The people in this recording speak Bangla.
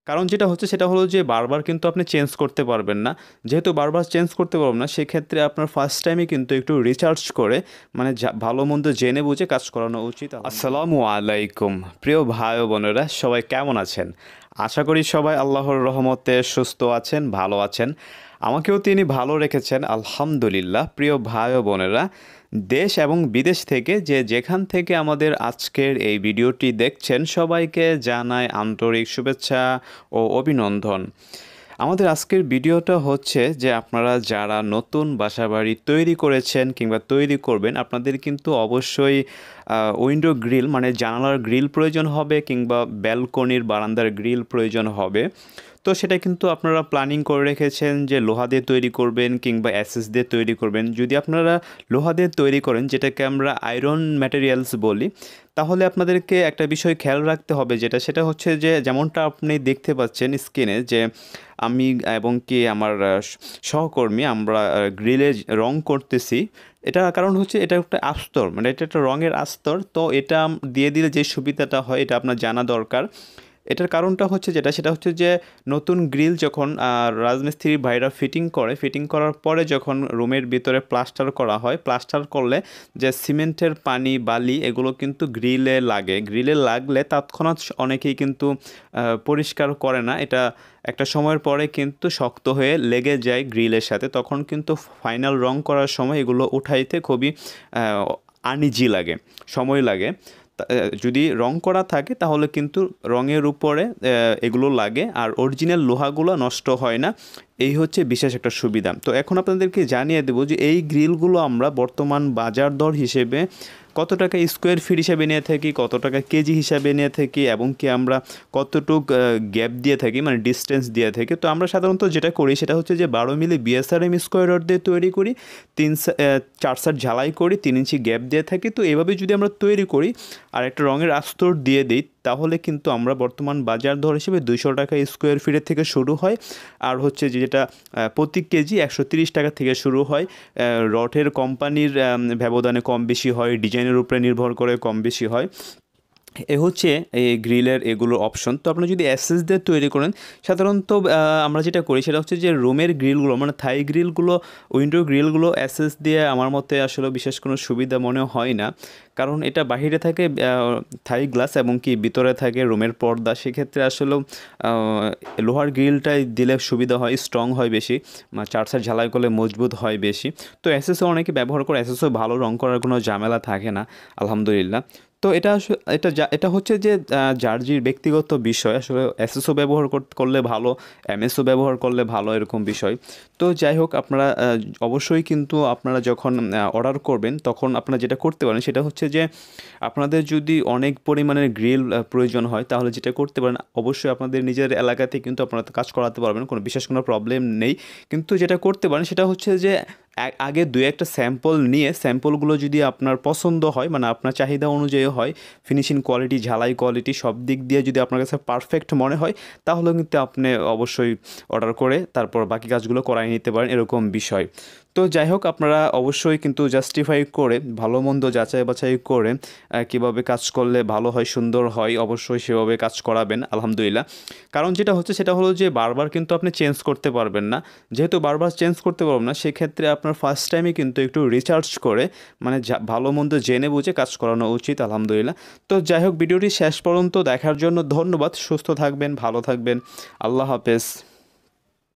কারণ যেটা হচ্ছে সেটা হলো যে বারবার কিন্তু আপনি চেঞ্জ করতে পারবেন না। যেহেতু বারবার চেঞ্জ করতে পারবেন না, সেক্ষেত্রে আপনার ফার্স্ট টাইমে কিন্তু একটু রিসার্চ করে মানে ভালো মন্দ জেনে বুঝে কাজ করানো উচিত। আসসালামু আলাইকুম প্রিয় ভাই ও বোনেরা, সবাই কেমন আছেন? আশা করি সবাই আল্লাহর রহমতে সুস্থ আছেন, ভালো আছেন। আমাকেও তিনি ভালো রেখেছেন আলহামদুলিল্লাহ। প্রিয় ভাই ও বোনেরা, দেশ এবং বিদেশ থেকে যে যেখান থেকে আমাদের আজকের এই ভিডিওটি দেখছেন, সবাইকে জানাই আন্তরিক শুভেচ্ছা ও অভিনন্দন। আমাদের আজকের ভিডিওটা হচ্ছে যে আপনারা যারা নতুন বাসাবাড়ি তৈরি করেছেন কিংবা তৈরি করবেন, আপনাদের কিন্তু অবশ্যই উইন্ডো গ্রিল মানে জানালার গ্রিল প্রয়োজন হবে কিংবা ব্যালকনির বারান্দার গ্রিল প্রয়োজন হবে। তো সেটা কিন্তু আপনারা প্ল্যানিং করে রেখেছেন যে লোহা দিয়ে তৈরি করবেন কিংবা অ্যাসেস দিয়ে তৈরি করবেন। যদি আপনারা লোহা দিয়ে তৈরি করেন, যেটাকে আমরা আয়রন ম্যাটেরিয়ালস বলি, তাহলে আপনাদেরকে একটা বিষয় খেয়াল রাখতে হবে, সেটা হচ্ছে যে যেমনটা আপনি দেখতে পাচ্ছেন স্ক্রিনে, যে আমি এবং কি আমার সহকর্মী আমরা গ্রিলে রং করতেছি। এটা কারণ হচ্ছে এটা একটা আস্তর, মানে এটা একটা রঙের আস্তর। তো এটা দিয়ে দিলে যে সুবিধাটা হয় এটা আপনার জানা দরকার। এটার কারণটা হচ্ছে সেটা হচ্ছে যে নতুন গ্রিল যখন রাজমিস্ত্রি ভাইরা ফিটিং করার পরে যখন রুমের ভিতরে প্লাস্টার করা হয়, প্লাস্টার করলে যে সিমেন্টের পানি বালি এগুলো কিন্তু গ্রিলে লাগলে তৎক্ষণাৎ অনেকেই কিন্তু পরিষ্কার করে না। এটা একটা সময়ের পরে কিন্তু শক্ত হয়ে লেগে যায় গ্রিলের সাথে, তখন কিন্তু ফাইনাল রং করার সময় এগুলো উঠাইতে খুবই আনইজি লাগে, সময় লাগে। যদি রং করা থাকে তাহলে কিন্তু রঙের উপরে এগুলো লাগে, আর অরিজিনাল লোহাগুলো নষ্ট হয় না। এই হচ্ছে বিশেষ একটা সুবিধা। তো এখন আপনাদেরকে জানিয়ে দেবো যে এই গ্রিলগুলো আমরা বর্তমান বাজার দর হিসেবে কত টাকা স্কোয়ার ফিট হিসাবে নিয়ে থাকি, কত টাকা কেজি হিসাবে নিয়ে থাকি, এবং কি আমরা কতটুক গ্যাপ দিয়ে থাকি, মানে ডিস্টেন্স দিয়ে থাকি। তো আমরা সাধারণত যেটা করি সেটা হচ্ছে যে 12 মিলি বিএসআরএম স্কোয়ার রড দিয়ে তৈরি করি, 4 সাইড ঝালাই করি, 3 ইঞ্চি গ্যাপ দিয়ে থাকি। তো এভাবে যদি আমরা তৈরি করি আর একটা রঙের আস্তর দিয়ে দিই, তাহলে কিন্তু আমরা বর্তমান বাজার দর হিসেবে 200 টাকা স্কোয়ার ফিটের থেকে শুরু হয়। আর হচ্ছে যেটা প্রতি কেজি 130 টাকা থেকে শুরু হয়। রডের কোম্পানির ব্যবধানে কম বেশি হয়, ডিজাইনের উপরে নির্ভর করে কম বেশি হয়। এ হচ্ছে এই গ্রিলের এগুলোর অপশন। তো আপনি যদি এসএস দিয়ে তৈরি করেন, সাধারণত আমরা যেটা করি সেটা হচ্ছে যে রুমের গ্রিলগুলো মানে থাই গ্রিলগুলো, উইন্ডো গ্রিলগুলো এসএস দিয়ে আমার মতে আসলে বিশেষ কোনো সুবিধা মনে হয় না। কারণ এটা বাহিরে থাকে থাই গ্লাস এবং কি ভিতরে থাকে রুমের পর্দা। সেক্ষেত্রে আসলে লোহার গ্রিলটাই দিলে সুবিধা হয়, স্ট্রং হয় বেশি, 4 সাইড ঝালাই করলে মজবুত হয় বেশি। তো এসএসও অনেকে ব্যবহার করে, এসএসও ভালো, রং করার কোনো ঝামেলা থাকে না আলহামদুলিল্লাহ। তো এটা হচ্ছে যে যার যে ব্যক্তিগত বিষয়, আসলে এসএসও ব্যবহার করলে ভালো, এমএসও ব্যবহার করলে ভালো, এরকম বিষয়। তো যাই হোক, আপনারা অবশ্যই কিন্তু আপনারা যখন অর্ডার করবেন তখন আপনারা যেটা করতে পারেন সেটা হচ্ছে যে আপনাদের যদি অনেক পরিমাণের গ্রিল প্রয়োজন হয়, তাহলে যেটা করতে পারেন, অবশ্যই আপনাদের নিজের এলাকাতে কিন্তু আপনারা কাজ করাতে পারবেন, কোনো বিশেষ কোনো প্রবলেম নেই। কিন্তু যেটা করতে পারেন সেটা হচ্ছে যে আগে 2-1টা স্যাম্পল নিয়ে, স্যাম্পলগুলো যদি আপনার পছন্দ হয়, মানে আপনার চাহিদা অনুযায়ী হয়, ফিনিশিং কোয়ালিটি, ঝালাই কোয়ালিটি সব দিক দিয়ে যদি আপনার কাছে পারফেক্ট মনে হয়, তাহলে কিন্তু আপনি অবশ্যই অর্ডার করে তারপর বাকি কাজগুলো করাই নিতে পারেন, এরকম বিষয়। তো যাই হোক, আপনারা অবশ্যই কিন্তু জাস্টিফাই করে, ভালো মন্দ যাচাই বাছাই করে কীভাবে কাজ করলে ভালো হয়, সুন্দর হয়, অবশ্যই সেভাবে কাজ করাবেন আলহামদুলিল্লাহ। কারণ যেটা হচ্ছে সেটা হলো যে বারবার কিন্তু আপনি চেঞ্জ করতে পারবেন না। যেহেতু বারবার চেঞ্জ করতে পারবেন না, সেক্ষেত্রে আপনার ফার্স্ট টাইমে কিন্তু একটু রিসার্চ করে মানে ভালো মন্দ জেনে বুঝে কাজ করানো উচিত আলহামদুলিল্লাহ। তো যাই হোক, ভিডিওটি শেষ পর্যন্ত দেখার জন্য ধন্যবাদ। সুস্থ থাকবেন, ভালো থাকবেন, আল্লাহ হাফেজ।